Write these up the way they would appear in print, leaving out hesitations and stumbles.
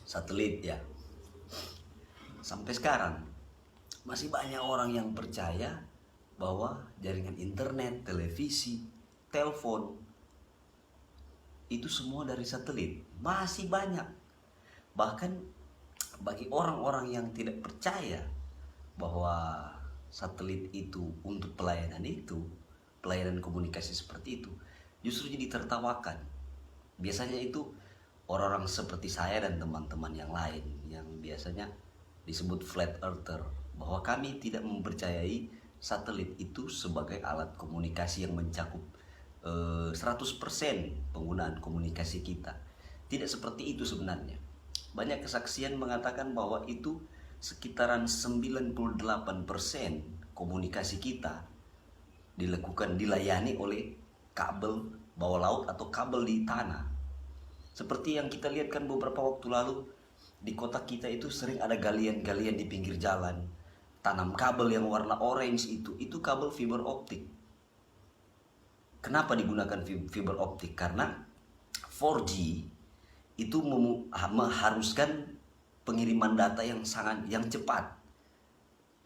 satelit ya. Sampai sekarang masih banyak orang yang percaya bahwa jaringan internet, televisi, telepon itu semua dari satelit. Masih banyak. Bahkan bagi orang-orang yang tidak percaya bahwa satelit itu untuk pelayanan komunikasi seperti itu, justru jadi tertawakan. Biasanya itu orang-orang seperti saya dan teman-teman yang lain yang biasanya disebut flat earther, bahwa kami tidak mempercayai satelit itu sebagai alat komunikasi yang mencakup 100% penggunaan komunikasi kita. Tidak seperti itu sebenarnya. Banyak kesaksian mengatakan bahwa itu sekitaran 98% komunikasi kita dilayani oleh kabel bawah laut atau kabel di tanah. Seperti yang kita lihat kan beberapa waktu lalu di kota kita itu sering ada galian-galian di pinggir jalan, tanam kabel yang warna orange itu kabel fiber optik. Kenapa digunakan fiber optik? Karena 4G itu mengharuskan pengiriman data yang cepat.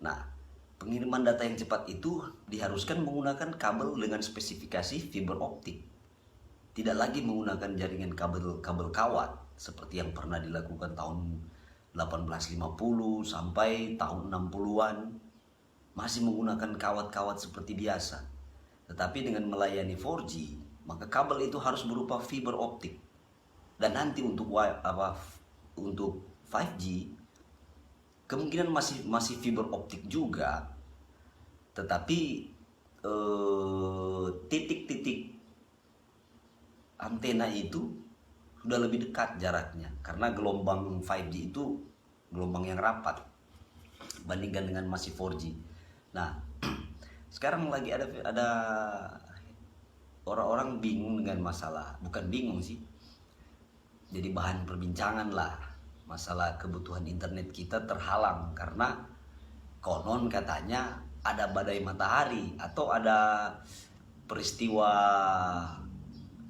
Nah, pengiriman data yang cepat itu diharuskan menggunakan kabel dengan spesifikasi fiber optik. Tidak lagi menggunakan jaringan kabel kawat seperti yang pernah dilakukan tahun 1850 sampai tahun 60-an. Masih menggunakan kawat-kawat seperti biasa. Tetapi dengan melayani 4G, maka kabel itu harus berupa fiber optik. Dan nanti untuk 5G kemungkinan masih fiber optik juga, tetapi titik-titik antena itu sudah lebih dekat jaraknya, karena gelombang 5G itu gelombang yang rapat bandingkan dengan masih 4G. Nah, sekarang lagi ada orang-orang bingung dengan masalah, bukan bingung sih, jadi bahan perbincangan lah, masalah kebutuhan internet kita terhalang karena konon katanya ada badai matahari atau ada peristiwa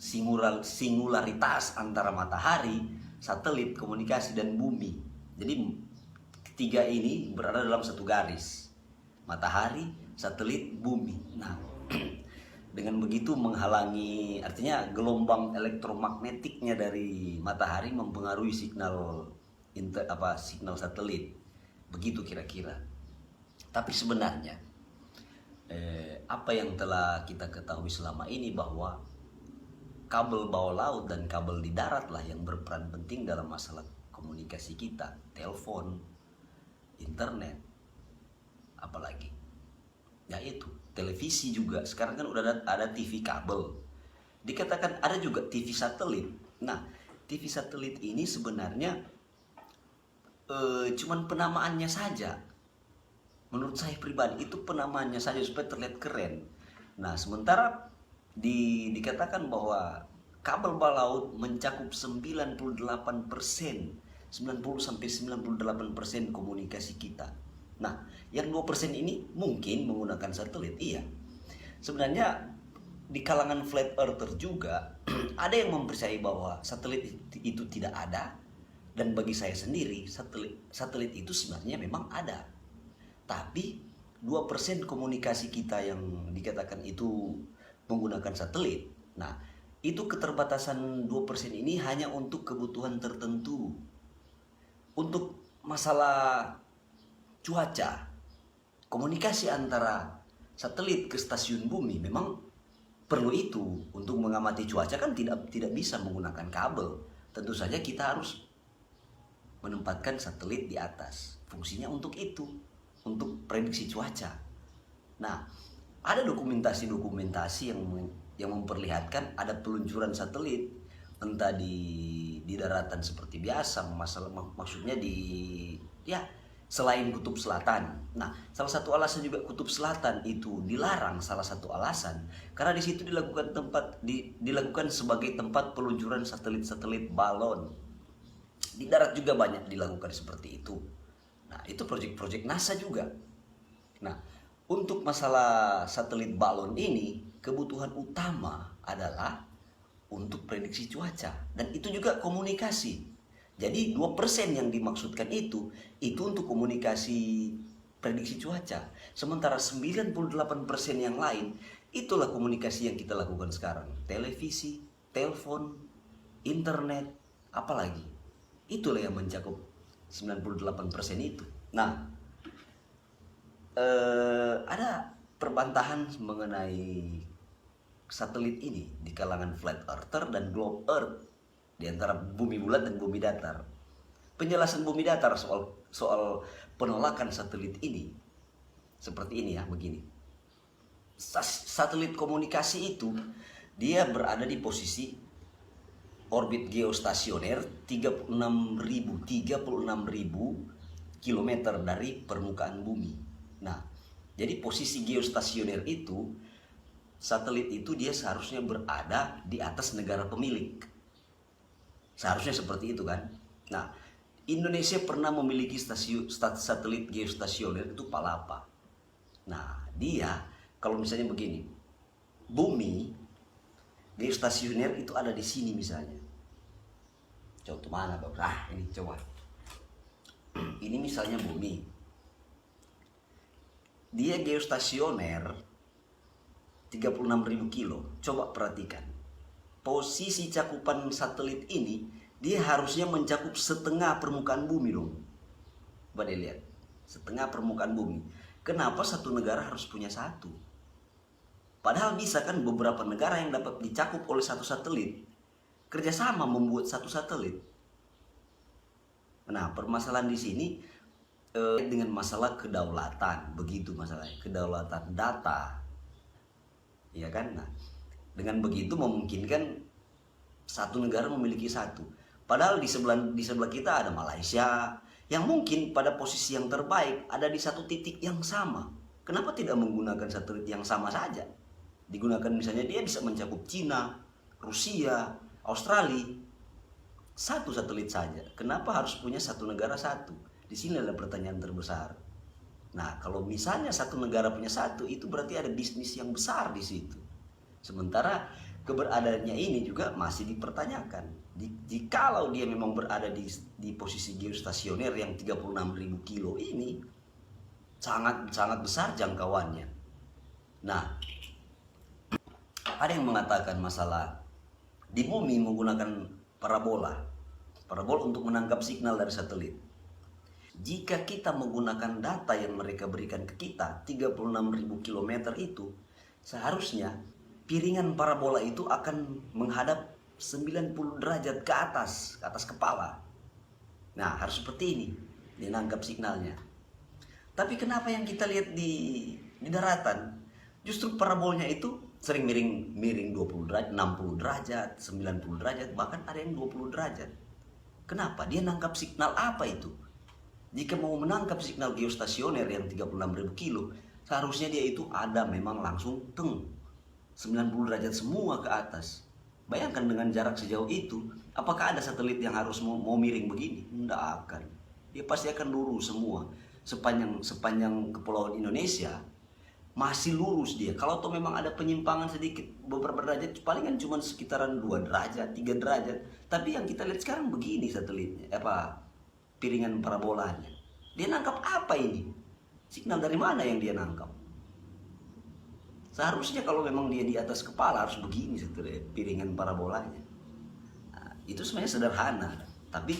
singularitas antara matahari, satelit, komunikasi, dan bumi. Jadi ketiga ini berada dalam satu garis, matahari, satelit, bumi. Nah, dengan begitu menghalangi, artinya gelombang elektromagnetiknya dari matahari mempengaruhi signal satelit. Begitu kira-kira. Tapi sebenarnya apa yang telah kita ketahui selama ini bahwa kabel bawah laut dan kabel di darat lah yang berperan penting dalam masalah komunikasi kita, telepon, internet, apalagi yaitu televisi juga. Sekarang kan udah ada TV kabel, dikatakan ada juga TV satelit. Nah, TV satelit ini sebenarnya cuman penamaannya saja. Menurut saya pribadi itu penamaannya saja supaya terlihat keren. Nah, sementara dikatakan bahwa kabel bawah laut mencakup 98%, 90-98% komunikasi kita. Nah, yang 2% ini mungkin menggunakan satelit, iya. Sebenarnya di kalangan flat earther juga ada yang mempercayai bahwa satelit itu tidak ada, dan bagi saya sendiri satelit itu sebenarnya memang ada. Tapi 2% komunikasi kita yang dikatakan itu menggunakan satelit. Nah, itu keterbatasan 2% ini hanya untuk kebutuhan tertentu. Untuk masalah cuaca, komunikasi antara satelit ke stasiun bumi memang perlu itu. Untuk mengamati cuaca kan tidak bisa menggunakan kabel. Tentu saja kita harus menempatkan satelit di atas. Fungsinya untuk itu, untuk prediksi cuaca. Nah, ada dokumentasi yang memperlihatkan ada peluncuran satelit, entah di daratan seperti biasa, maksudnya selain kutub selatan. Nah, salah satu alasan juga kutub selatan itu dilarang, salah satu alasan karena di situ dilakukan sebagai tempat peluncuran satelit balon. Di darat juga banyak dilakukan seperti itu. Nah, itu proyek-proyek NASA juga. Nah, untuk masalah satelit balon ini, kebutuhan utama adalah untuk prediksi cuaca, dan itu juga komunikasi. Jadi 2% yang dimaksudkan itu untuk komunikasi prediksi cuaca. Sementara 98% yang lain, itulah komunikasi yang kita lakukan sekarang. Televisi, telepon, internet, apalagi. Itulah yang mencakup 98% itu. Nah, ada perbantahan mengenai satelit ini di kalangan flat earther dan globe earth, di antara bumi bulat dan bumi datar. Penjelasan bumi datar soal penolakan satelit ini seperti ini ya, begini. Satelit komunikasi itu dia berada di posisi orbit geostasioner 36.000 km dari permukaan bumi. Nah, jadi posisi geostasioner itu, satelit itu dia seharusnya berada di atas negara pemilik. Seharusnya seperti itu kan. Nah, Indonesia pernah memiliki satelit geostasioner itu Palapa. Nah, dia kalau misalnya begini, bumi geostasioner itu ada di sini misalnya. Contoh mana Bapak? Ini coba. Ini misalnya bumi. Dia geostasioner 36.000 kilo. Coba perhatikan. Posisi cakupan satelit ini, dia harusnya mencakup setengah permukaan bumi dong. Coba deh lihat. Setengah permukaan bumi. Kenapa satu negara harus punya satu? Padahal bisa kan beberapa negara yang dapat dicakup oleh satu satelit kerjasama membuat satu satelit. Nah, permasalahan di sini dengan masalah kedaulatan, begitu masalahnya, kedaulatan data, ya kan? Nah, dengan begitu memungkinkan satu negara memiliki satu. Padahal di sebelah kita ada Malaysia yang mungkin pada posisi yang terbaik ada di satu titik yang sama. Kenapa tidak menggunakan satelit yang sama saja? Digunakan misalnya dia bisa mencakup Cina, Rusia, Australia, satu satelit saja. Kenapa harus punya satu negara satu? Di sini adalah pertanyaan terbesar. Nah, kalau misalnya satu negara punya satu, itu berarti ada bisnis yang besar di situ. Sementara keberadaannya ini juga masih dipertanyakan. Jikalau dia memang berada di posisi geostasioner yang 36.000 kilo ini, sangat besar jangkauannya. Nah, ada yang mengatakan masalah di bumi menggunakan parabola untuk menangkap signal dari satelit. Jika kita menggunakan data yang mereka berikan ke kita 36.000 km itu, seharusnya piringan parabola itu akan menghadap 90 derajat ke atas kepala. Nah, harus seperti ini dia nangkap signalnya. Tapi kenapa yang kita lihat di daratan justru parabolnya itu sering miring 20 derajat, 60 derajat, 90 derajat, bahkan ada yang 20 derajat. Kenapa? Dia nangkap signal apa itu? Jika mau menangkap signal geostasioner yang 36.000 kilo, seharusnya dia itu ada memang langsung 90 derajat semua ke atas. Bayangkan dengan jarak sejauh itu, apakah ada satelit yang harus mau miring begini? Tidak akan. Dia pasti akan lurus semua. Sepanjang kepulauan Indonesia, masih lurus dia. Kalau tuh memang ada penyimpangan sedikit beberapa derajat, palingan cuma sekitaran 2 derajat, 3 derajat. Tapi yang kita lihat sekarang begini satelitnya, piringan parabolanya. Dia nangkap apa ini? Signal dari mana yang dia nangkap? Seharusnya kalau memang dia di atas kepala harus begini satelit piringan parabolanya. Nah, itu sebenarnya sederhana, tapi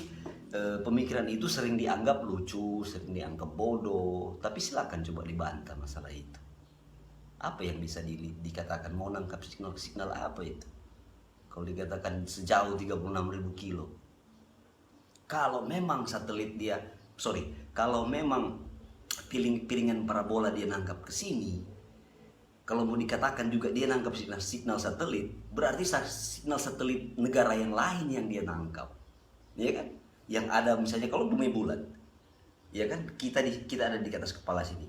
pemikiran itu sering dianggap lucu, sering dianggap bodoh. Tapi silakan coba dibantah masalah itu. Apa yang bisa dikatakan mau nangkap signal apa itu? Kalau dikatakan sejauh 36.000 kilo. Kalau memang kalau memang piringan parabola dia nangkap ke sini, kalau mau dikatakan juga dia nangkap signal satelit, berarti signal satelit negara yang lain yang dia nangkap. Ya kan? Yang ada misalnya kalau bumi bulat. Ya kan? Kita ada di atas kepala sini.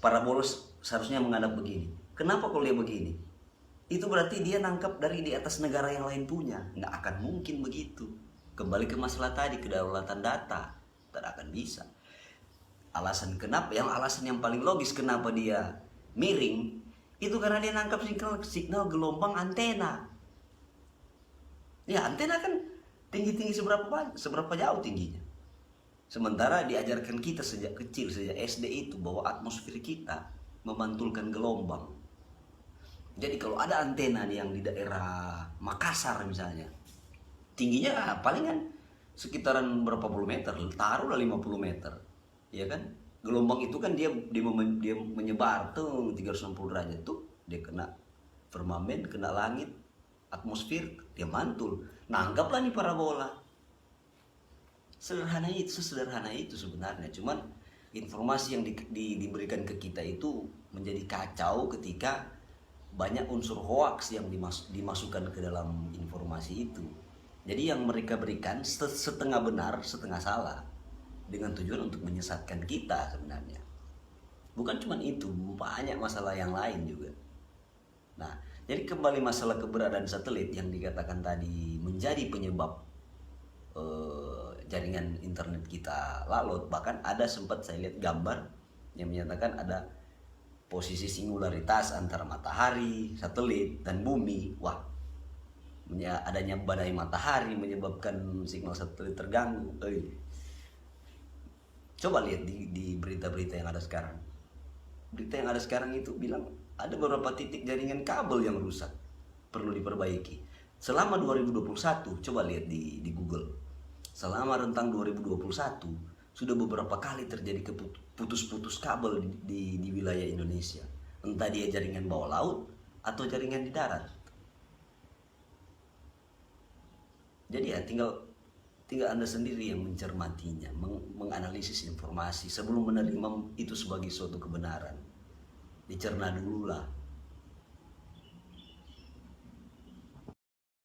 Parabola seharusnya menghadap begini. Kenapa kalau dia begini? Itu berarti dia nangkap dari di atas negara yang lain punya. Nggak akan mungkin begitu. Kembali ke masalah tadi, kedaulatan data. Tidak akan bisa. Alasan yang paling logis kenapa dia miring, itu karena dia nangkap signal gelombang antena. Ya, antena kan Tinggi seberapa jauh tingginya. Sementara diajarkan kita sejak kecil, sejak SD itu, bahwa atmosfer kita memantulkan gelombang. Jadi kalau ada antena yang di daerah Makassar misalnya, tingginya palingan sekitaran berapa puluh meter, taruhlah 50 meter, ya kan? Gelombang itu kan dia menyebar tuh 360 derajat tuh, dia kena firmamen, kena langit, atmosfer, dia mantul. Nah, anggaplah nih parabola. Sederhana itu sebenarnya. Cuman informasi yang diberikan ke kita itu menjadi kacau ketika banyak unsur hoaks yang dimasukkan ke dalam informasi itu. Jadi yang mereka berikan setengah benar, setengah salah, dengan tujuan untuk menyesatkan kita sebenarnya. Bukan cuma itu, banyak masalah yang lain juga. Nah, jadi kembali masalah keberadaan satelit yang dikatakan tadi menjadi penyebab jaringan internet kita lalot. Bahkan ada sempat saya lihat gambar yang menyatakan ada posisi singularitas antara matahari, satelit, dan bumi. Wah, adanya badai matahari menyebabkan signal satelit terganggu. Coba lihat di berita-berita yang ada sekarang. Berita yang ada sekarang itu bilang ada beberapa titik jaringan kabel yang rusak, perlu diperbaiki. Selama 2021, coba lihat di Google. Selama rentang 2021 sudah beberapa kali terjadi putus-putus kabel di wilayah Indonesia. Entah dia jaringan bawah laut atau jaringan di darat. Jadi ya tinggal Anda sendiri yang mencermatinya, menganalisis informasi sebelum menerima itu sebagai suatu kebenaran. Dicerna dulu lah.